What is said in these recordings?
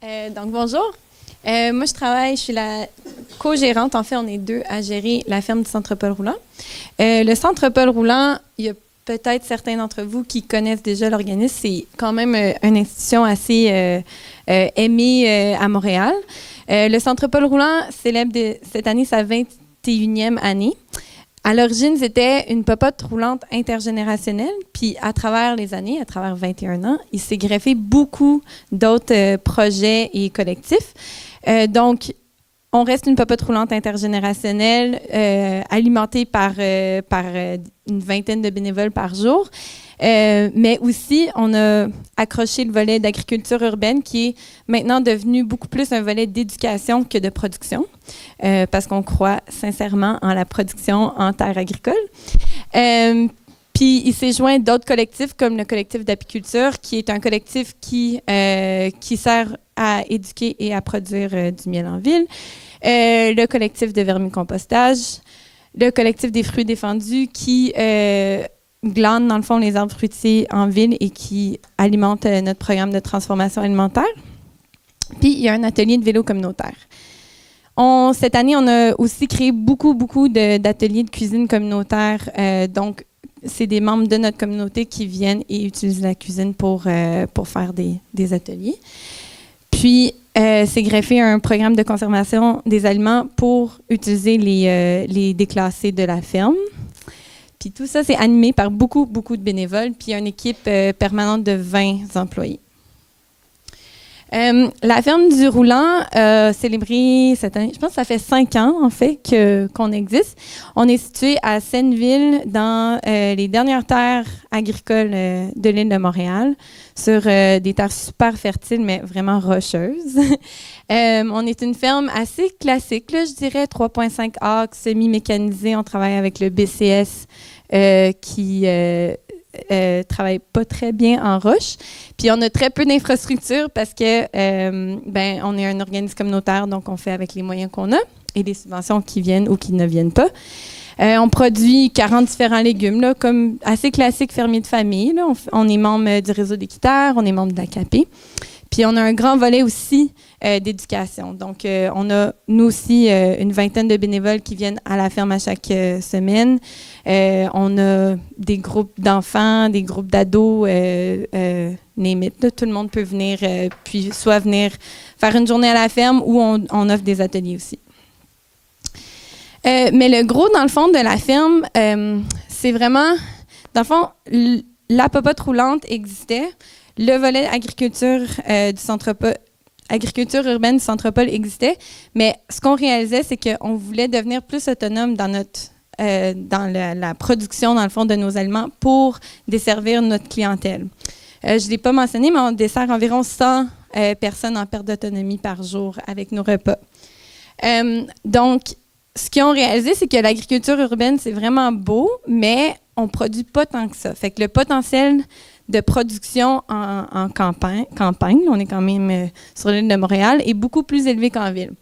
Donc, bonjour. Moi, je suis la co-gérante. En fait, on est deux à gérer la ferme du Centre Paul Roulant. Le Centre Paul Roulant, il y a peut-être certains d'entre vous qui connaissent déjà l'organisme. C'est quand même une institution assez aimée à Montréal. Le Centre Paul Roulant célèbre cette année sa 21e année. À l'origine, c'était une popote roulante intergénérationnelle. Puis, à travers les années, à travers 21 ans, il s'est greffé beaucoup d'autres projets et collectifs. Donc, on reste une popote roulante intergénérationnelle alimentée par une vingtaine de bénévoles par jour. Mais aussi, on a accroché le volet d'agriculture urbaine qui est maintenant devenu beaucoup plus un volet d'éducation que de production, parce qu'on croit sincèrement en la production en terre agricole. Puis il s'est joint d'autres collectifs comme le collectif d'apiculture, qui est un collectif qui sert à éduquer et à produire du miel en ville, le collectif de vermicompostage, le collectif des fruits défendus qui glane, dans le fond, les arbres fruitiers en ville et qui alimente notre programme de transformation alimentaire. Puis, il y a un atelier de vélo communautaire. Cette année, on a aussi créé beaucoup d'ateliers de cuisine communautaire. Donc, c'est des membres de notre communauté qui viennent et utilisent la cuisine pour faire des ateliers. Puis, c'est greffé un programme de conservation des aliments pour utiliser les déclassés de la ferme. Puis tout ça, c'est animé par beaucoup de bénévoles, puis une équipe permanente de 20 employés. La ferme du Roulant a célébré cette année, je pense que ça fait 5 ans, en fait, qu'on existe. On est situé à Senneville, dans les dernières terres agricoles de l'île de Montréal, sur des terres super fertiles, mais vraiment rocheuses. On est une ferme assez classique, là, je dirais, 3,5 acres, semi-mécanisée. On travaille avec le BCS qui travaille pas très bien en roche. Puis on a très peu d'infrastructures parce que on est un organisme communautaire, donc on fait avec les moyens qu'on a et des subventions qui viennent ou qui ne viennent pas. On produit 40 différents légumes, là, comme assez classique fermier de famille. Là. On est membre du réseau d'équitaires, on est membre de l'ACAP. Puis on a un grand volet aussi d'éducation. Donc, on a, nous aussi, une vingtaine de bénévoles qui viennent à la ferme à chaque semaine. On a des groupes d'enfants, des groupes d'ados, name it, là, tout le monde peut venir, puis soit venir faire une journée à la ferme ou on offre des ateliers aussi. Mais le gros, dans le fond, de la ferme, c'est vraiment, dans le fond, la popote roulante existait. Le volet agriculture agriculture urbaine du Centre Paul existait, mais ce qu'on réalisait, c'est qu'on voulait devenir plus autonome dans la production, dans le fond, de nos aliments pour desservir notre clientèle. Je ne l'ai pas mentionné, mais on dessert environ 100 personnes en perte d'autonomie par jour avec nos repas. Donc, ce qu'ils ont réalisé, c'est que l'agriculture urbaine, c'est vraiment beau, mais on ne produit pas tant que ça. Fait que le potentiel de production en campagne, on est quand même sur l'île de Montréal, est beaucoup plus élevé qu'en ville.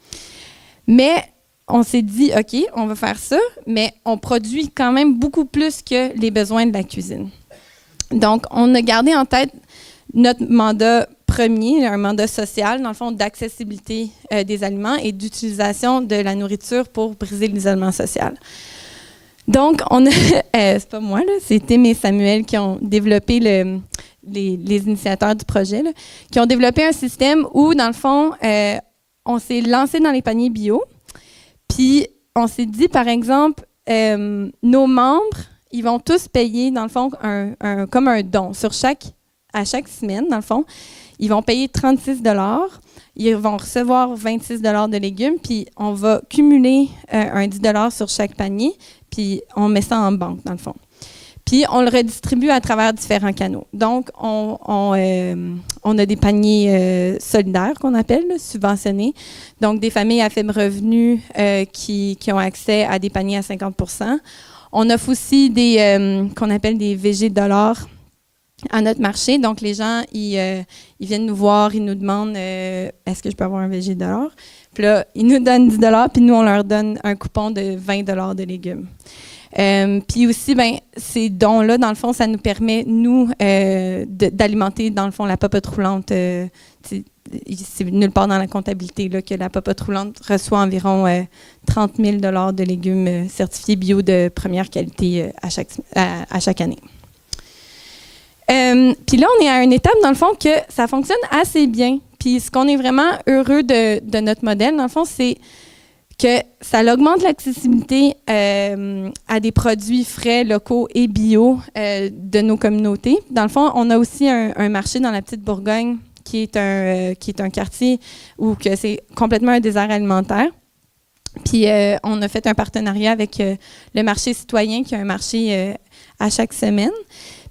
Mais on s'est dit, OK, on va faire ça, mais on produit quand même beaucoup plus que les besoins de la cuisine. Donc, on a gardé en tête notre mandat premier, un mandat social, dans le fond, d'accessibilité des aliments et d'utilisation de la nourriture pour briser l'isolement social. Donc, c'est pas moi, là, c'est Tim et Samuel qui ont développé les initiateurs du projet, là, qui ont développé un système où, dans le fond, on s'est lancé dans les paniers bio. Puis, on s'est dit, par exemple, nos membres, ils vont tous payer, dans le fond, comme un don à chaque semaine, dans le fond. Ils vont payer 36 $. Ils vont recevoir 26 $ de légumes, puis on va cumuler un 10 $ sur chaque panier, puis on met ça en banque, dans le fond. Puis on le redistribue à travers différents canaux. Donc, on a des paniers solidaires qu'on appelle, là, subventionnés. Donc, des familles à faible revenu qui ont accès à des paniers à 50 %. On offre aussi qu'on appelle des VG$ à notre marché. Donc, les gens, ils viennent nous voir, ils nous demandent est-ce que je peux avoir un VG $? Puis là, ils nous donnent 10 $, puis nous, on leur donne un coupon de 20 $ de légumes. Puis aussi, ben, ces dons-là, dans le fond, ça nous permet, nous, d'alimenter, dans le fond, la popote roulante. C'est nulle part dans la comptabilité là, que la popote roulante reçoit environ 30 000 $ de légumes certifiés bio de première qualité à chaque année. Puis là, on est à une étape, dans le fond, que ça fonctionne assez bien. Puis ce qu'on est vraiment heureux de notre modèle, dans le fond, c'est que ça augmente l'accessibilité à des produits frais, locaux et bio de nos communautés. Dans le fond, on a aussi un marché dans la Petite Bourgogne qui est un quartier où que c'est complètement un désert alimentaire. Puis on a fait un partenariat avec le marché citoyen, qui est un marché à chaque semaine.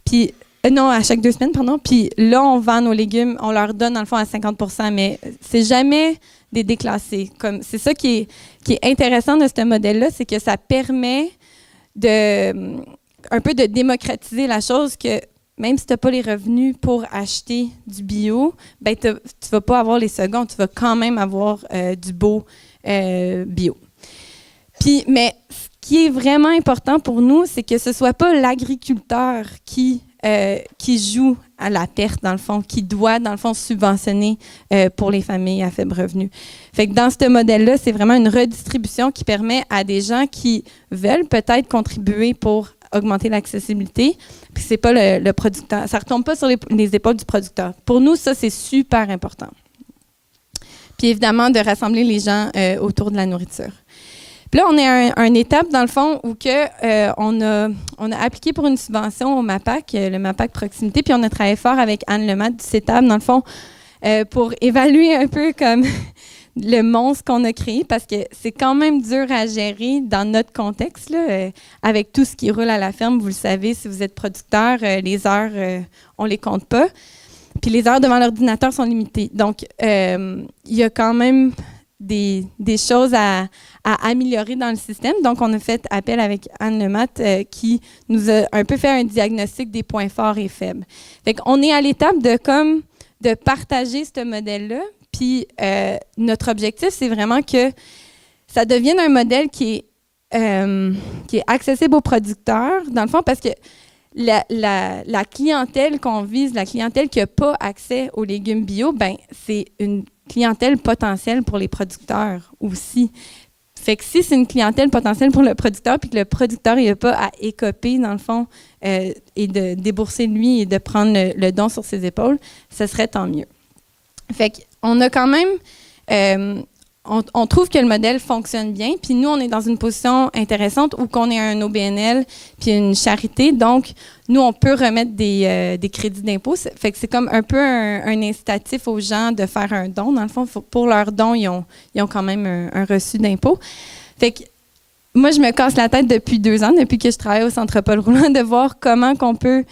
Puis non, à chaque 2 semaines, pardon. Puis là, on vend nos légumes, on leur donne dans le fond à 50 %, mais c'est jamais des déclassés. C'est ça qui est intéressant de ce modèle-là, c'est que ça permet un peu de démocratiser la chose, que même si tu n'as pas les revenus pour acheter du bio, ben tu ne vas pas avoir les secondes, tu vas quand même avoir du beau bio. Puis, mais ce qui est vraiment important pour nous, c'est que ce ne soit pas l'agriculteur qui joue à la perte, dans le fond, qui doit, dans le fond, subventionner pour les familles à faible revenu. Fait que dans ce modèle-là, c'est vraiment une redistribution qui permet à des gens qui veulent peut-être contribuer pour augmenter l'accessibilité, puis c'est pas le producteur. Ça ne retombe pas sur les épaules du producteur. Pour nous, ça, c'est super important. Puis évidemment, de rassembler les gens autour de la nourriture. Puis là, on est à une étape, dans le fond, où on a appliqué pour une subvention au MAPAC, le MAPAC Proximité, puis on a travaillé fort avec Anne Lemaitre du CETAB, dans le fond, pour évaluer un peu comme le monstre qu'on a créé, parce que c'est quand même dur à gérer dans notre contexte, là, avec tout ce qui roule à la ferme. Vous le savez, si vous êtes producteur, les heures, on les compte pas. Puis les heures devant l'ordinateur sont limitées. Donc, il y a quand même des choses à améliorer dans le système. Donc, on a fait appel avec Anne Lemaitre qui nous a un peu fait un diagnostic des points forts et faibles. Fait qu'on est à l'étape de partager ce modèle-là. Puis, notre objectif, c'est vraiment que ça devienne un modèle qui est accessible aux producteurs, dans le fond, parce que la clientèle qu'on vise, la clientèle qui n'a pas accès aux légumes bio, ben c'est une clientèle potentielle pour les producteurs aussi. Fait que si c'est une clientèle potentielle pour le producteur, puis que le producteur n'a pas à écoper, dans le fond, et de débourser lui et de prendre le don sur ses épaules, ce serait tant mieux. Fait qu'on a quand même... on trouve que le modèle fonctionne bien, puis nous, on est dans une position intéressante où qu'on est un OBNL puis une charité, donc nous, on peut remettre des crédits d'impôt. Fait que c'est comme un peu un incitatif aux gens de faire un don. Dans le fond, pour leur don, ils ont quand même un reçu d'impôt. Fait que moi, je me casse la tête depuis 2 ans, depuis que je travaille au Centre Paul Roulant, de voir comment qu'on peut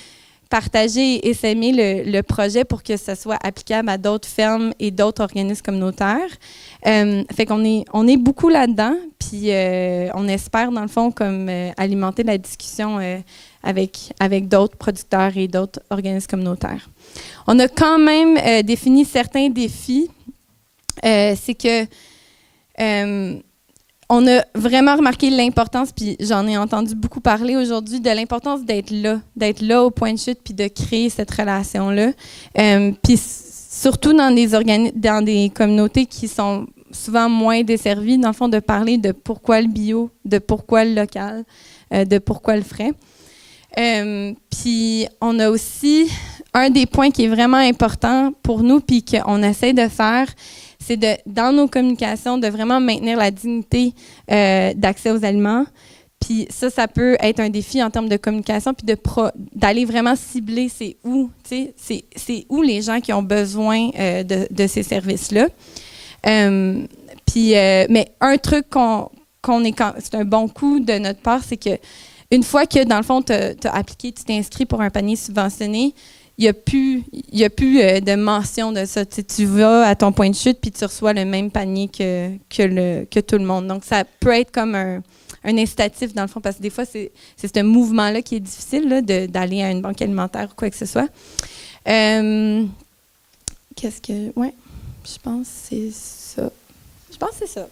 partager et s'aimer le projet pour que ça soit applicable à d'autres fermes et d'autres organismes communautaires. Fait qu'on est beaucoup là-dedans, puis on espère, dans le fond, comme alimenter la discussion avec d'autres producteurs et d'autres organismes communautaires. On a quand même défini certains défis. C'est que on a vraiment remarqué l'importance, puis j'en ai entendu beaucoup parler aujourd'hui, de l'importance d'être là au point de chute, puis de créer cette relation-là. Puis surtout dans des communautés qui sont souvent moins desservies, dans le fond, de parler de pourquoi le bio, de pourquoi le local, de pourquoi le frais. Puis on a aussi un des points qui est vraiment important pour nous, puis qu'on essaie de faire, c'est dans nos communications, de vraiment maintenir la dignité d'accès aux aliments. Puis ça peut être un défi en termes de communication, puis d'aller vraiment cibler c'est où les gens qui ont besoin de ces services-là. Mais un truc c'est un bon coup de notre part, c'est que une fois que, dans le fond, tu as appliqué, tu t'es inscrit pour un panier subventionné, il n'y a plus de mention de ça. Tu vas à ton point de chute puis tu reçois le même panier que tout le monde. Donc, ça peut être comme un incitatif, dans le fond, parce que des fois, c'est ce mouvement-là qui est difficile, là, d'aller à une banque alimentaire ou quoi que ce soit. Ouais, je pense que c'est ça.